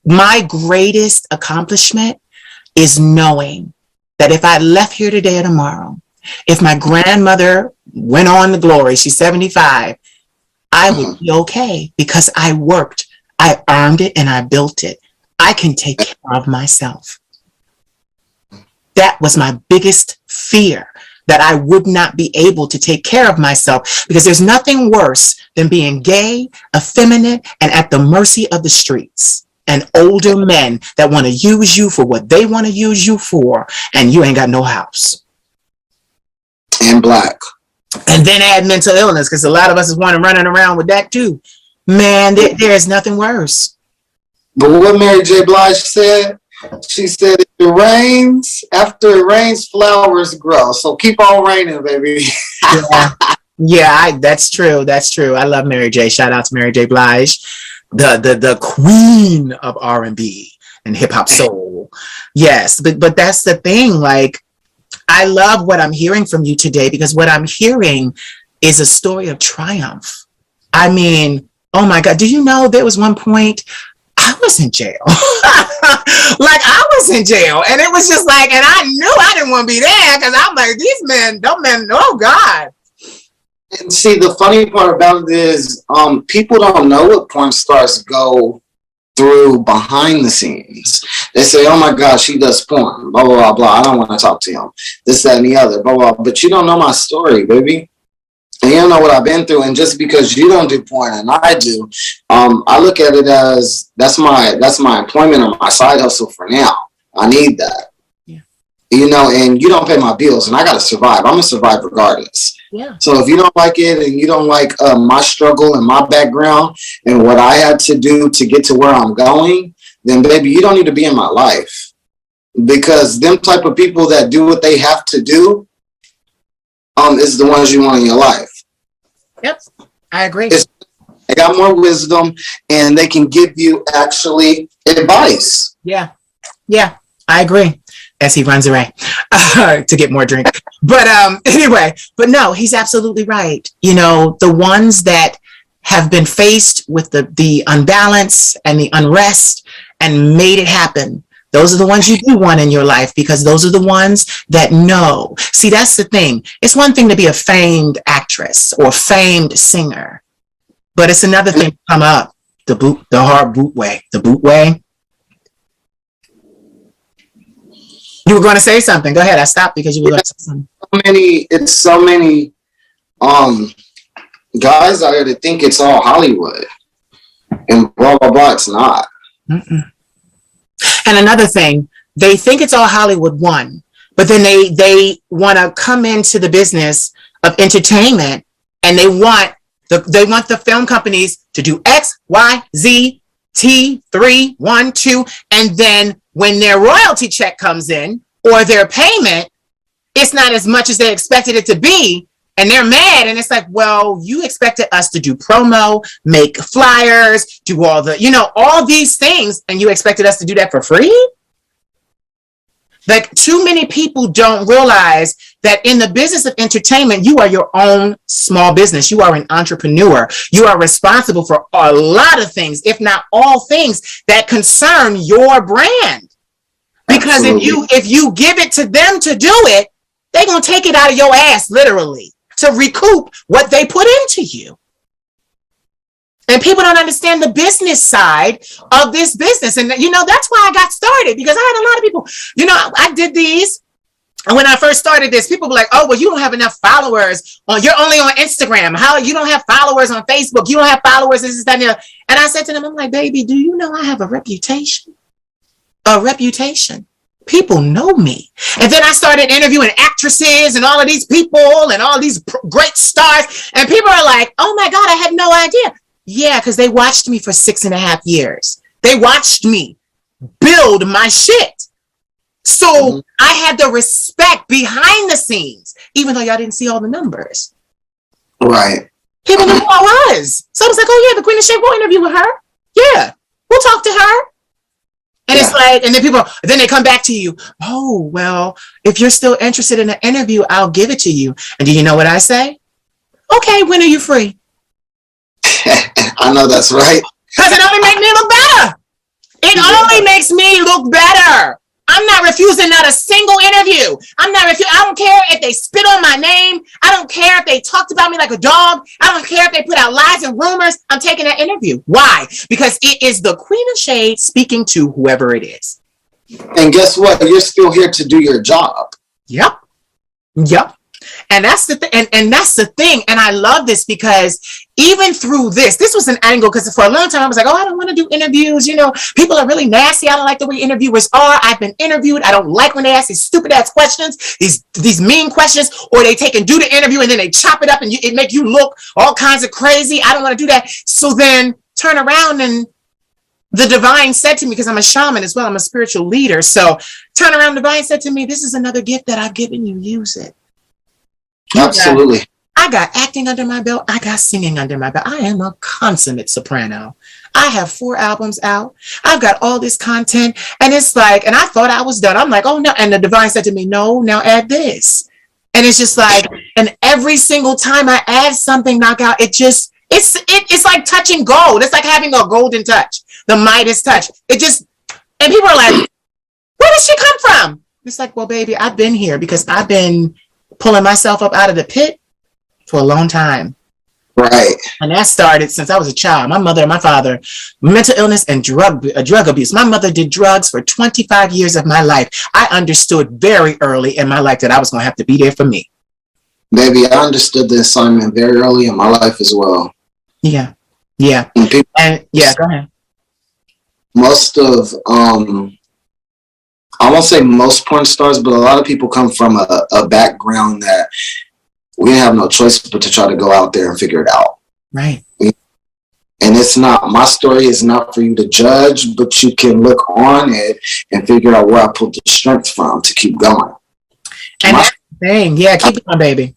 My greatest accomplishment is knowing that if I left here today or tomorrow, if my grandmother went on to glory, she's 75, I would be okay because I worked, I earned it, and I built it. I can take care of myself. That was my biggest fear, that I would not be able to take care of myself, because there's nothing worse than being gay, effeminate, and at the mercy of the streets and older men that want to use you for what they want to use you for, and you ain't got no house. And black. And then add mental illness, because a lot of us is running around with that too. Man, there is nothing worse. But what Mary J. Blige said, she said, if it rains, after it rains, flowers grow. So keep on raining, baby. That's true. That's true. I love Mary J. Shout out to Mary J. Blige, the queen of R&B and hip hop soul. Yes, but that's the thing. Like, I love what I'm hearing from you today, because what I'm hearing is a story of triumph. I mean, oh my God, do you know there was one point I was in jail? Like, I was in jail, and it was just like, and I knew I didn't want to be there, because I'm like, these men, oh God. And see, the funny part about it is, people don't know what porn stars go through behind the scenes. They say, oh my God, she does porn, blah, blah, blah, blah. I don't want to talk to him. This, that, and the other, blah, blah. But you don't know my story, baby. And you don't know what I've been through. And just because you don't do porn and I do, I look at it as that's my employment or my side hustle for now. I need that. Yeah. You know, and you don't pay my bills, and I got to survive. I'm going to survive regardless. Yeah. So if you don't like it, and you don't like my struggle and my background and what I had to do to get to where I'm going, then baby, you don't need to be in my life, because them type of people that do what they have to do is the ones you want in your life. Yep, I agree. They got more wisdom, and they can give you actually advice. Yeah, I agree. As he runs away to get more drink. But anyway, but no, he's absolutely right. You know, the ones that have been faced with the unbalance and the unrest and made it happen, those are the ones you do want in your life, because those are the ones that know. See, that's the thing. It's one thing to be a famed actress or famed singer, but it's another thing to come up the hard boot way. You were going to say something. Go ahead. I stopped because you were going to say something. So many guys out here that think it's all Hollywood, and blah blah blah. It's not. Mm-mm. And another thing, they think it's all Hollywood, one, but then they want to come into the business of entertainment, and they want the film companies to do X, Y, Z, T, 3, 1, 2, and then when their royalty check comes in or their payment, it's not as much as they expected it to be, and they're mad. And it's like, well, you expected us to do promo, make flyers, do all these things, and you expected us to do that for free? Like, too many people don't realize that in the business of entertainment, you are your own small business. You are an entrepreneur. You are responsible for a lot of things, if not all things that concern your brand. Because if you give it to them to do it, they're going to take it out of your ass, literally, to recoup what they put into you. And people don't understand the business side of this business. And, that's why I got started, because I had a lot of people, I did these. And when I first started this, people were like, oh, well, you don't have enough followers. You're only on Instagram. How you don't have followers on Facebook? You don't have followers, this, that, and the other. And I said to them, I'm like, baby, do you know I have a reputation? A reputation. People know me. And then I started interviewing actresses and all of these people and all these great stars. And people are like, oh my God, I had no idea. Yeah, because they watched me for 6.5 years. They watched me build my shit. So I had the respect behind the scenes, even though y'all didn't see all the numbers. Right. People knew who I was. So I was like, oh yeah, the Queen of Shape, we'll interview with her. Yeah, we'll talk to her. And it's like, and then they come back to you. Oh, well, if you're still interested in an interview, I'll give it to you. And do you know what I say? Okay, when are you free? I know that's right. Because it only makes me look better. It only makes me look better. I'm not refusing not a single interview. I don't care if they spit on my name. I don't care if they talked about me like a dog. I don't care if they put out lies and rumors. I'm taking that interview. Why? Because it is the Queen of Shade speaking to whoever it is. And guess what? You're still here to do your job. Yep. And that's the and that's the thing. And I love this because even through this was an angle, because for a long time I was like, oh, I don't want to do interviews. You know, people are really nasty. I don't like the way interviewers are. I've been interviewed. I don't like when they ask these stupid ass questions, these mean questions, or they take and do the interview and then they chop it up and it make you look all kinds of crazy. I don't want to do that. So then turn around and the divine said to me, because I'm a shaman as well, I'm a spiritual leader. So turn around, divine said to me, this is another gift that I've given you. Use it. Absolutely. I got acting under my belt. I got singing under my belt. I am a consummate soprano. I have 4 albums out. I've got all this content. And it's like, and I thought I was done. I'm like, oh no. And the divine said to me, no, now add this. And it's just like, and every single time I add something, knockout, it's like touching gold. It's like having a golden touch, the Midas touch. And people are like, where did she come from? It's like, well, baby, I've been here because I've been pulling myself up out of the pit for a long time. Right. And that started since I was a child. My mother and my father, mental illness and drug abuse. My mother did drugs for 25 years of my life. I understood very early in my life that I was going to have to be there for me. Baby, I understood the assignment very early in my life as well. Yeah. Go ahead. Most of, I won't say most porn stars, but a lot of people come from a background that we have no choice but to try to go out there and figure it out. Right. And it's not, my story is not for you to judge, but you can look on it and figure out where I pulled the strength from to keep going. And that's the thing. Yeah, keep going, baby.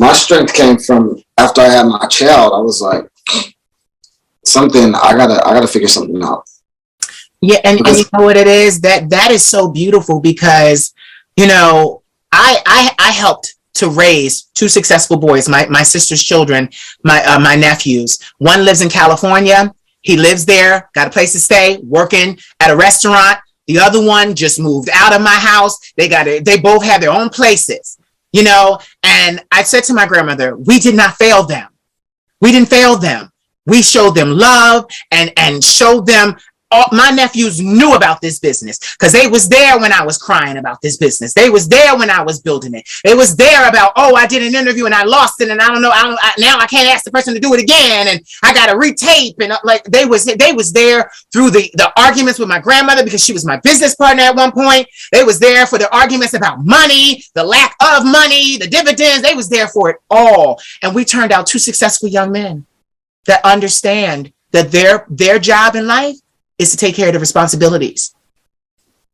My strength came from after I had my child. I was like, I gotta figure something out. Yeah, and you know what it is? That is so beautiful because, you know, I helped to raise 2 successful boys, my sister's children, my nephews. One lives in California. He lives there, got a place to stay, working at a restaurant. The other one just moved out of my house. They both have their own places, you know. And I said to my grandmother, we did not fail them. We didn't fail them. We showed them love and showed them. My nephews knew about this business because they was there when I was crying about this business. They was there when I was building it. They was there about, oh, I did an interview and I lost it and I don't know. Now I can't ask the person to do it again and I got to retape. And like they was there through the arguments with my grandmother because she was my business partner at one point. They was there for the arguments about money, the lack of money, the dividends. They was there for it all. And we turned out 2 successful young men that understand that their job in life is to take care of the responsibilities.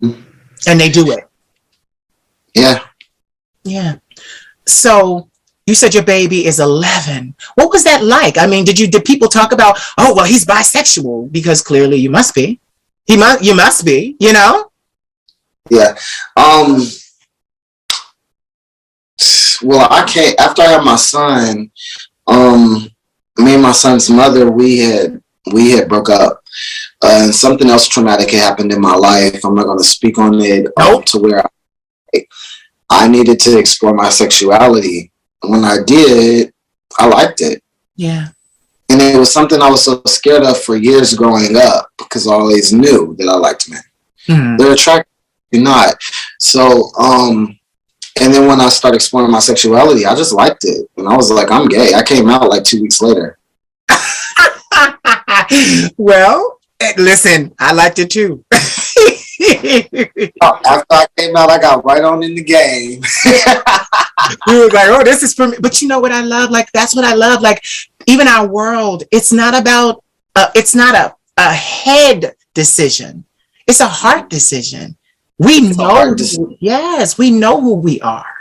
And they do it. Yeah. So you said your baby is 11. What was that like? I mean, did people talk about, oh, well, he's bisexual? Because clearly you must be. You must be, you know? Yeah. Well, after I had my son, me and my son's mother, we had broke up. And something else traumatic had happened in my life. I'm not going to speak on it to where I needed to explore my sexuality. And when I did, I liked it. Yeah. And it was something I was so scared of for years growing up because I always knew that I liked men. Mm-hmm. They're attractive, you're not. So, and then when I started exploring my sexuality, I just liked it. And I was like, I'm gay. I came out like 2 weeks later. Well, listen, I liked it too. After I came out, I got right on in the game. You were like, oh, this is for me. But you know what I love? Like, that's what I love. Like, even our world, it's not about, it's not a head decision. It's a heart decision. We know, yes, we know who we are.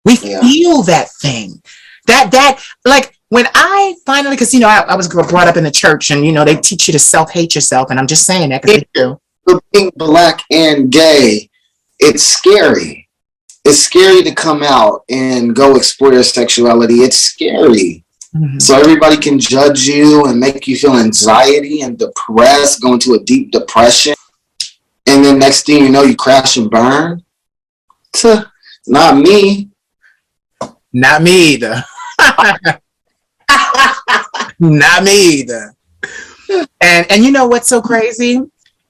We feel that thing. That like, when I finally, because, you know, I was brought up in the church and, you know, they teach you to self-hate yourself. And I'm just saying that because they do. Being Black and gay, it's scary. It's scary to come out and go explore your sexuality. It's scary. Mm-hmm. So everybody can judge you and make you feel anxiety and depressed, go into a deep depression. and then next thing you know, you crash and burn. Not me. Not me either. Not me either. And you know what's so crazy?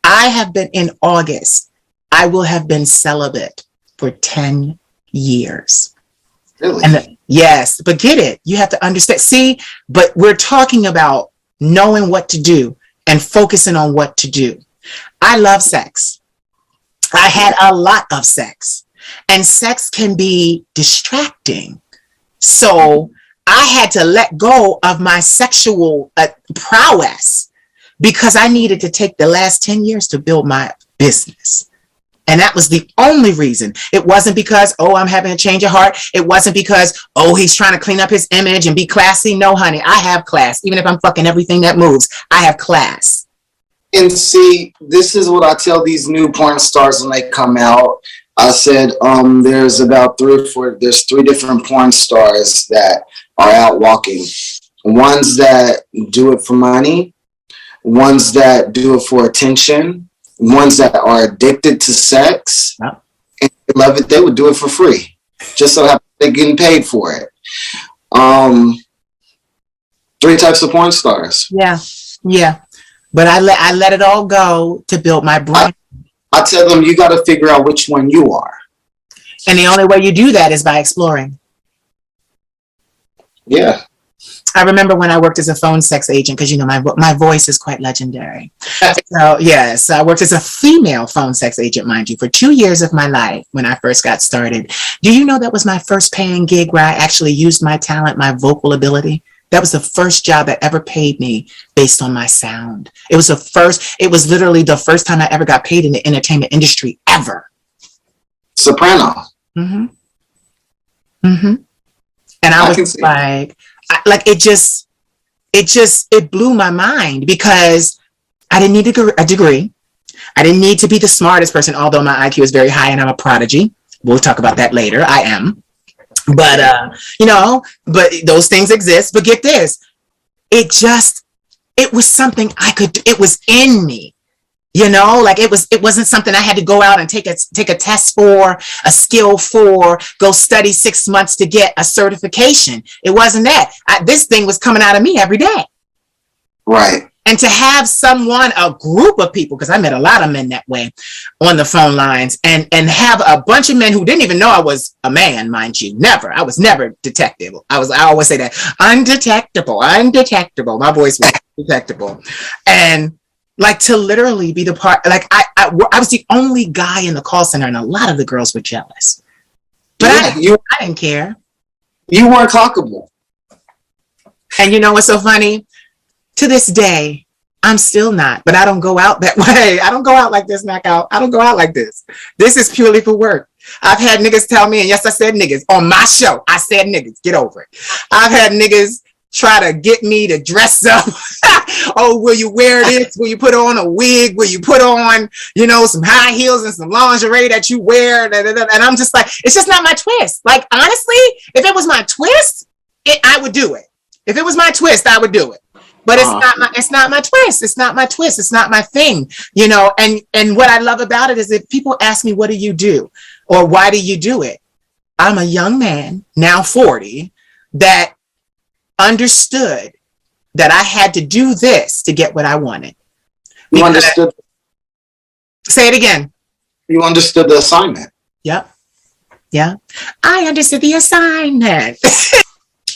I have been in August. I will have been celibate for 10 years. Really? And yes, but get it. You have to understand. See, but we're talking about knowing what to do and focusing on what to do. I love sex. I had a lot of sex, and sex can be distracting. So I had to let go of my sexual prowess because I needed to take the last 10 years to build my business. And that was the only reason. It wasn't because, oh, I'm having a change of heart. It wasn't because, oh, he's trying to clean up his image and be classy. No, honey, I have class. Even if I'm fucking everything that moves, I have class. And see, this is what I tell these new porn stars when they come out. I said, there's about there's 3 different porn stars that are out walking. Ones that do it for money, ones that do it for attention, ones that are addicted to sex, and they love it. They would do it for free, just so they're getting paid for it. 3 types of porn stars. Yeah. But I let it all go to build my brand. I tell them, you got to figure out which one you are. And the only way you do that is by exploring. Yeah. I remember when I worked as a phone sex agent, because, you know, my voice is quite legendary. So, yes, I worked as a female phone sex agent, mind you, for 2 years of my life when I first got started. Do you know that was my first paying gig where I actually used my talent, my vocal ability? That was the first job that ever paid me based on my sound. It was literally the first time I ever got paid in the entertainment industry ever. Soprano. Mm-hmm. Mm-hmm. And I was it blew my mind because I didn't need a degree. I didn't need to be the smartest person, although my IQ is very high and I'm a prodigy. We'll talk about that later. I am. But, but those things exist. But get this, it was something it was in me, like it wasn't something I had to go out and take a test for, a skill for, go study 6 months to get a certification. It wasn't that. This thing was coming out of me every day. Right. And to have a group of people, because I met a lot of men that way on the phone lines, and have a bunch of men who didn't even know I was a man, mind you. I was never detectable. I always say that, undetectable. My voice was detectable. And like to literally be the part, like I was the only guy in the call center, and a lot of the girls were jealous. But I didn't care. You weren't clockable. And you know what's so funny? To this day, I'm still not, but I don't go out that way. I don't go out like this, knockout. I don't go out like this. This is purely for work. I've had niggas tell me, and yes, I said niggas on my show. I said niggas, get over it. I've had niggas try to get me to dress up. Oh, will you wear this? Will you put on a wig? Will you put on, some high heels and some lingerie that you wear? And I'm just like, it's just not my twist. Like, honestly, if it was my twist, I would do it. If it was my twist, I would do it. But it's not my twist. It's not my twist. It's not my thing, and what I love about it is if people ask me, what do you do? Or why do you do it? I'm a young man, now 40, that understood that I had to do this to get what I wanted. You understood. Say it again. You understood the assignment. Yep. Yeah. I understood the assignment.